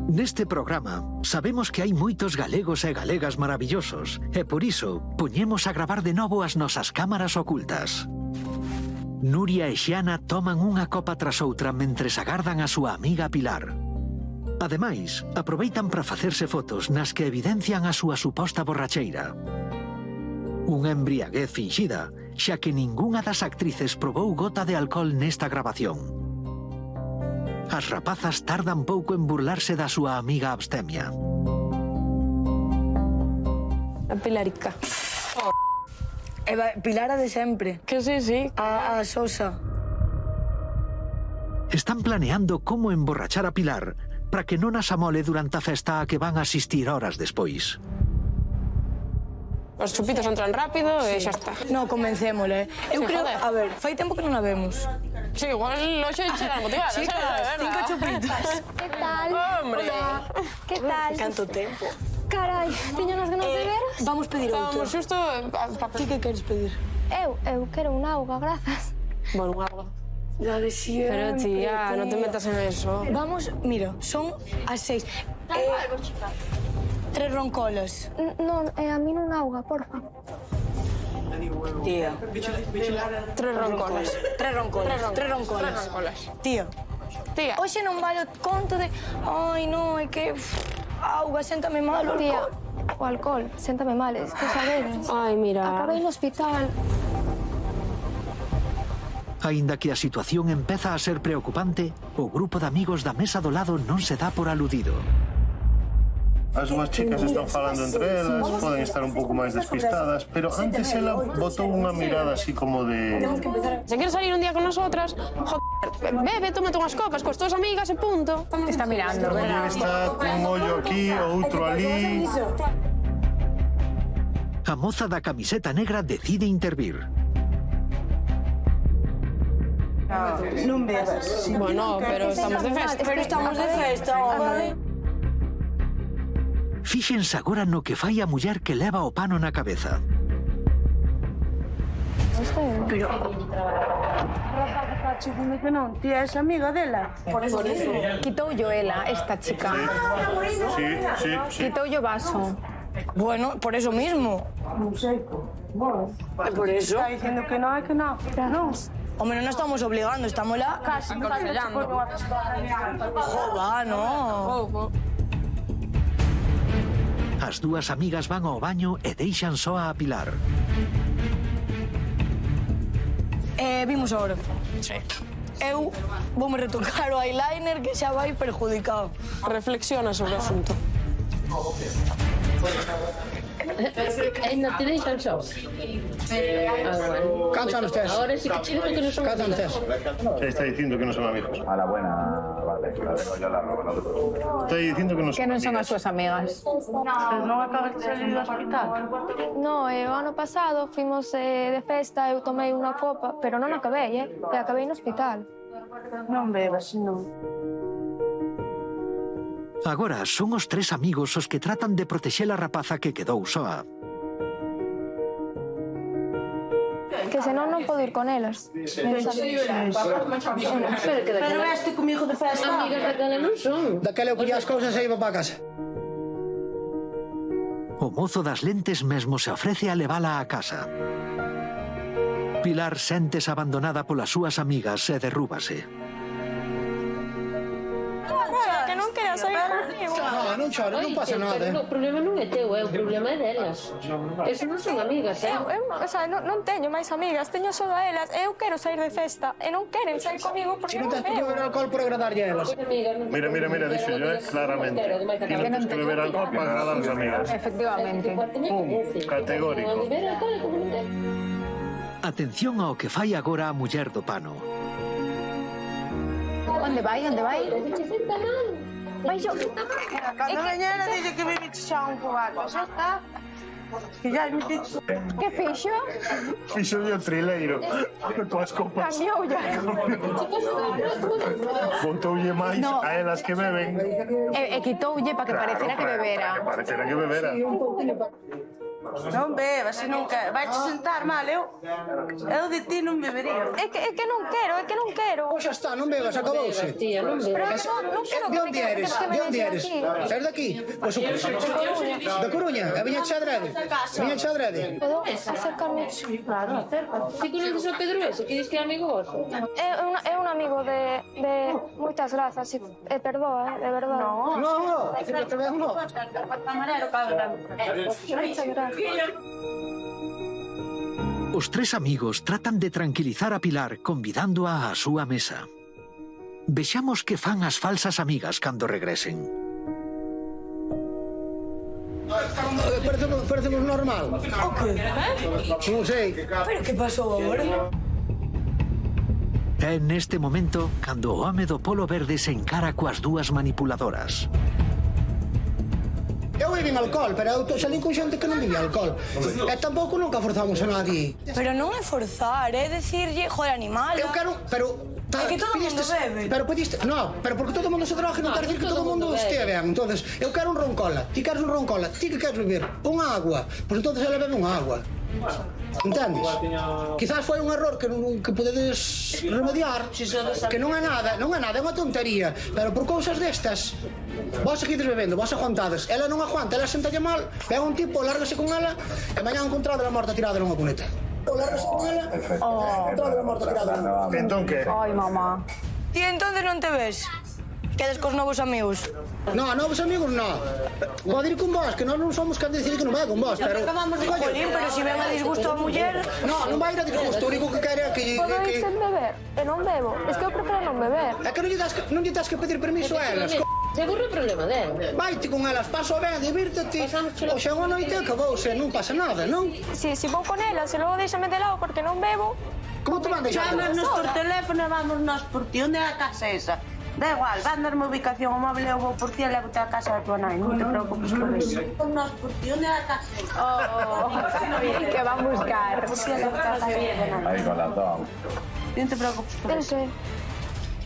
Neste programa sabemos que hai moitos galegos e galegas maravillosos e por iso poñemos a gravar de novo as nosas cámaras ocultas. Nuria e Xiana toman unha copa tras outra mentres agardan a súa amiga Pilar. Ademais, aproveitan para facerse fotos nas que evidencian a súa suposta borracheira. Unha embriaguez finxida, xa que ningunha das actrices probou gota de alcohol nesta grabación. As rapazas tardan pouco en burlarse da súa amiga abstemia. A Pilarica. Pilar a de sempre. Que sí. A Sosa. Están planeando como emborrachar a Pilar para que non as amole durante a festa a que van asistir horas despois. Os chupitos entran rápido e xa está. No, convencémosle. Eu creo, a ver, fai tempo que non a vemos. Sí, igual hoxe chegan motivadas. Chicas, 5 chupitos. Que tal? Hombre. Que tal? Canto tempo. Carai, tiño nas ganas de ver. Vamos pedir outro. Estábamos xusto... Ti que queres pedir? Eu quero un auga, grazas. Bueno, un agua. La de siempre. Pero tía, non te metas en eso. Vamos, mira, son as 6. 3 roncolas. Non, a mí non auga, porfa. Tía. 3 roncolas. 3 roncolas. 3 roncolas. Tía. Tía. Hoxe non vale o conto de... Ai, non, é que... Auga, séntame mal o Tía, alcohol. o alcohol, séntame mal, es que sabedes. Ai, mira. Acabei no hospital. Aínda que a situación empeza a ser preocupante, o grupo de amigos da mesa do lado non se dá por aludido. As dúas chicas están falando entre elas, poden estar un pouco máis despistadas, pero antes ela botou unha mirada así como de... Se queres salir un día con nosotras, joder, bebe, tómate unhas copas coas túas amigas e punto. Está mirando, Oye, está cun ollo aquí, outro ali... A moza da camiseta negra decide intervir. Non bebas. Bueno, pero estamos de festa. Pero estamos de festa, hombre. Fíxense agora no que fai a muller que leva o pano na cabeza. Pero... Que non, tía, é amiga dela. Por eso. Quitoulle ela, esta chica. Sí. Quitoulle o vaso. Bueno, por eso mismo. Non sei. Bueno, Por eso. está dicindo que non, é que non. Non. Hombre, non estamos obligando, estamos lá... Casi, Aconsellando. Joba, no. As dúas amigas van ao baño e deixan soa a Pilar. Vimos agora. Sí. Eu voume retocar o eyeliner que xa vai perjudicado. Reflexiona sobre o asunto. Ainda te deixan só. ¿Cuántos años tienes? Ahora sí que te digo que no son ¿Cuántos años tienes? Se está dicindo que non son amigos. A la buena, vale, la tengo yo la ropa, no te preocupes. Está dicindo que non son Que non son as amigas. súas amigas. Non acabas de salir do hospital. No, o ano pasado fuimos de festa, eu tomei unha copa, pero non acabei, e acabei no hospital. Non bebas, non. Agora son os tres amigos os que tratan de protexer a rapaza que quedou soa. Que senón non podo ir con elas. Pero veste comigo de festa. amigas daquela non son. Daquela eu collía as cousas e iba para casa. O mozo das lentes mesmo se ofrece a levala a casa. Pilar séntese abandonada polas súas amigas e derrúbase. Que non quería sair comigo. Non chores, non pasa nada. O problema non é teu, o problema é delas. Eso non son amigas, Non teño máis amigas, teño só a elas. Eu quero sair de festa e non queren sair comigo porque Se non non tens que beber bebo. alcohol por agradarlle a elas. Mira, dixo yo, claramente. Tienes que beber alcohol para agradar as amigas. Efectivamente. Categórico. Atención ao que fai agora a muller do pano. Onde vai? Vai yo. Cando mañana dille que bebe xa un cobaco. Xa está. Que ya me dixo. Que fixo? Fixo yo trileiro. Coas copas. Cambioulla. Bontoulle máis a elas que beben. E quitoulle para que parecera que bebera. Que parecera que bebera. Non bebas, se non queres. Vai-te sentar mal, eu de ti non bebería. É que non quero. Pois xa está, non bebas, acabouse. Tía, non Pero bebas. non quero De onde eres? que me De onde deixe eres? aquí. Eres daqui? Pois da Coruña. E viña xa adrede? Viña xa adrede? Podo acercarme? Claro, acércate. Ti conoces a Pedro ese, que dices que é amigo vosso? É un amigo de moitas grazas, perdoa, de verdade. No, que te vengo. Moitas grazas. Os tres amigos tratan de tranquilizar a Pilar convidándoa á súa mesa. Vexamos que fan as falsas amigas cando regresen. Parecemos normal. O que? Non sei. Pero que pasou agora? É neste momento cando o home do polo verde se encara coas dúas manipuladoras. Eu bebín alcohol, pero eu salín con xente que non bebía alcohol. E tampouco nunca forzamos a nadie. Pero non é forzar, é decirlle, joder, animal. Eu quero, pero... É que todo mundo bebe. Pero pediste... No, pero porque todo mundo se droga non quer decir que todo mundo estea ben. Entonces, eu quero un ron cola, ti queres un ron cola, ti que queres beber unha agua. Pois entonces ela bebe unha agua. Entendes? Quizás foi un error que podedes remediar, que non é nada, é unha tontería, pero por cousas destas, vos seguides bebendo, vos aguantades, ela non aguanta, ela sentalle mal, ven un tipo, lárgase con ela, e mañá encontrada a morta tirada nunha cuneta. Lárgase con ela, encontrada a morta tirada nunha cuneta. Entón que? Ai, mamá. Ti entonces non te ves? Quedes cos novos amigos? No, novos amigos no. Pode ir con vos, que nós non somos quen de decir que non vai con vos, pero... Jolín, pero si ven a disgusto a muller... No, non vai ir a disgusto, o único que quere é que... Podo ir sen beber, e non bebo. Es que eu prefiro non beber. É que non lle das que pedir permiso a elas. Seguro o problema dela. Vaite con elas, paso ben, divírtete. O xa unha noite acabouse, non pasa nada, non? Si vou con elas e logo deixame de lado porque non bebo... Como te van deixar? Chámanos por teléfono e vamos nós por ti. Onde é a casa esa? Da igual, van darme ubicación o móvil, eu vou por ti e levo-te a casa da tua nai. Non te preocupes por eso. Nós por ti, onde é a casa esa? Que va a buscar. Por ti e levo-te a casa da tua nai. Ahí con las dos. Non te preocupes por Non eso. sei.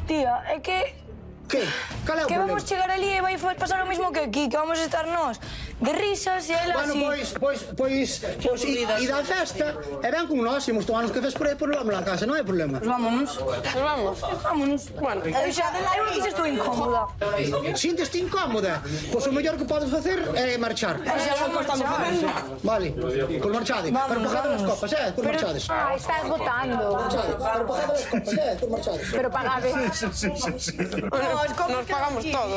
Tía, é que... Que? Cal é o Que problema? vamos chegar ali e vai pasar o mismo que aquí, que vamos estar nós de risas e ela Bueno, así. pois, e da festa, e ben con nós, imos tomar uns cafés por aí, pois vamos a casa, non hai problema. Pues vámonos. Bueno, eu non estou incómoda. Sinteste incómoda? Pois o mellor que podes facer é marchar. Xa non costamos facendo. Vale, pois marchade. Pero pagade as copas, pois marchades. Ai, estás votando. Marchade, pero pagade as copas, pois marchades. Pero pagade. Nos pagamos todo.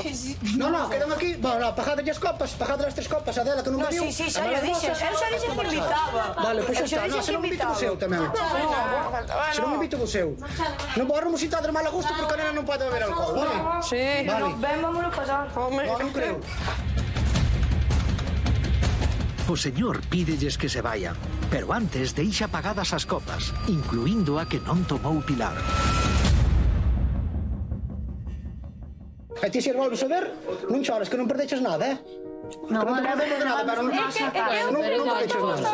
No, quedan aquí. Bueno, pagade as copas, pagade as 3 copas, a dela que non No, bebiu. sí, xa yo dixen. Eu xa dixen que invitaba. Vale, pois xa está. No, se non me invito o seu tamén. Se non me invito o seu. Non podemos citar mal a gusto porque a nena non pode beber alcohol, vale? Sí, Vale. ven, vámonos pasar. No, non creo. O señor pídelles que se vayan, pero antes deixa pagadas as copas, incluindo a que non tomou Pilar. E ti se volves a ver, non choras, que non perdeches nada, No, que non te perdemos de nada, pero non perdeches nada.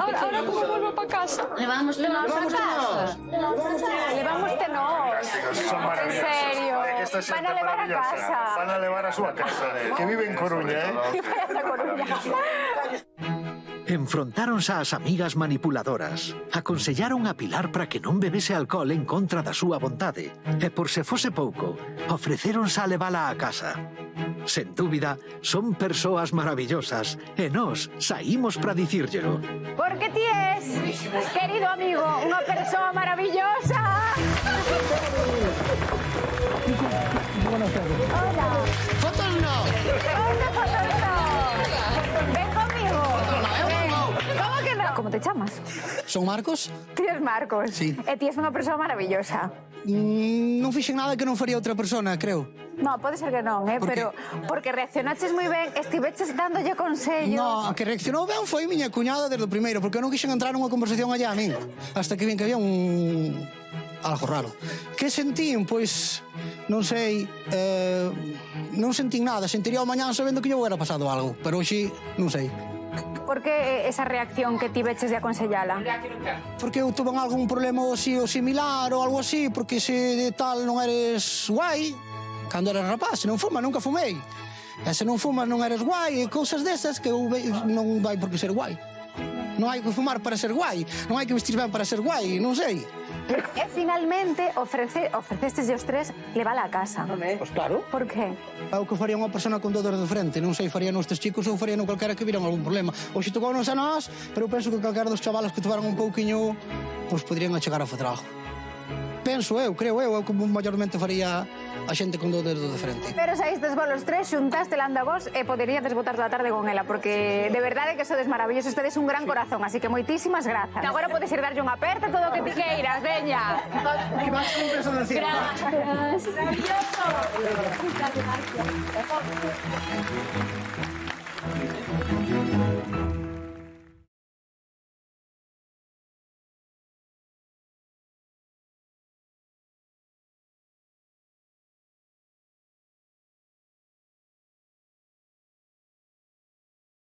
Ahora como volvo para casa. Levamos de nós a casa. Levámoste nós. Son En serio. Esta xente Van a levar a maravillosa. casa. Van a levar a súa casa, que vive en Coruña, Que vai ata Coruña. Enfrontáronse ás amigas manipuladoras. Aconsellaron a Pilar para que non bebese alcohol en contra da súa vontade. E por se fose pouco, ofrecéronse a levala á casa. Sen dúbida, son persoas maravillosas e nós saímos para dicírllelo. Porque ti es, querido amigo, unha persoa maravillosa. Hola. Fotos no. ¿Dónde fotos no? Ven conmigo. ¿Cómo que no? ¿Cómo te chamas? Son Marcos? Ti es Marcos. Sí. E ti es unha persoa maravillosa. Non fixen nada que non faría outra persona, creo. No, pode ser que non, Por pero porque reaccionaches moi ben, estiveches dándolle consellos. No, a que reaccionou ben foi miña cuñada desde o primeiro, porque eu non quixen entrar nunha conversación allá a min, hasta que vin que había algo raro. Que sentín? Pois, non sei, non sentín nada, sentiría o mañán sabendo que yo hubiera pasado algo, pero hoxe non sei. Por que esa reacción que ti veches de aconsellala? Porque eu tuve algún problema así ou similar ou algo así, porque se de tal non eres guai, cando eras rapaz, se non fumas, nunca fumei. E se non fumas non eres guai, e cousas desas que eu non vai por que ser guai. Non hai que fumar para ser guai, non hai que vestir ben para ser guai, non sei. E finalmente ofrecestes os tres levala a casa. Pois claro. Por que? É o que faría unha persona con dores de frente, non sei, faría nestes chicos ou faría no calquera que viran algún problema. Hoxe tocounos a nós, pero eu penso que calquera dos chavalos que tuveran un pouquiño, pois poderían chegar a facer algo. Penso eu, creo eu, é o que maiormente faría a xente con dores de frente. Pero saístes vos los tres, xuntaste la anda vos e poderíades botar toda a tarde con ela, porque de verdade que sodes maravillosos, tedes un gran corazón, así que moitísimas grazas. Agora podes ir darlle unha aperta, todo o que ti queiras, veña. Que vas un beso del cielo. Gracias. Maravilloso. Muchas gracias.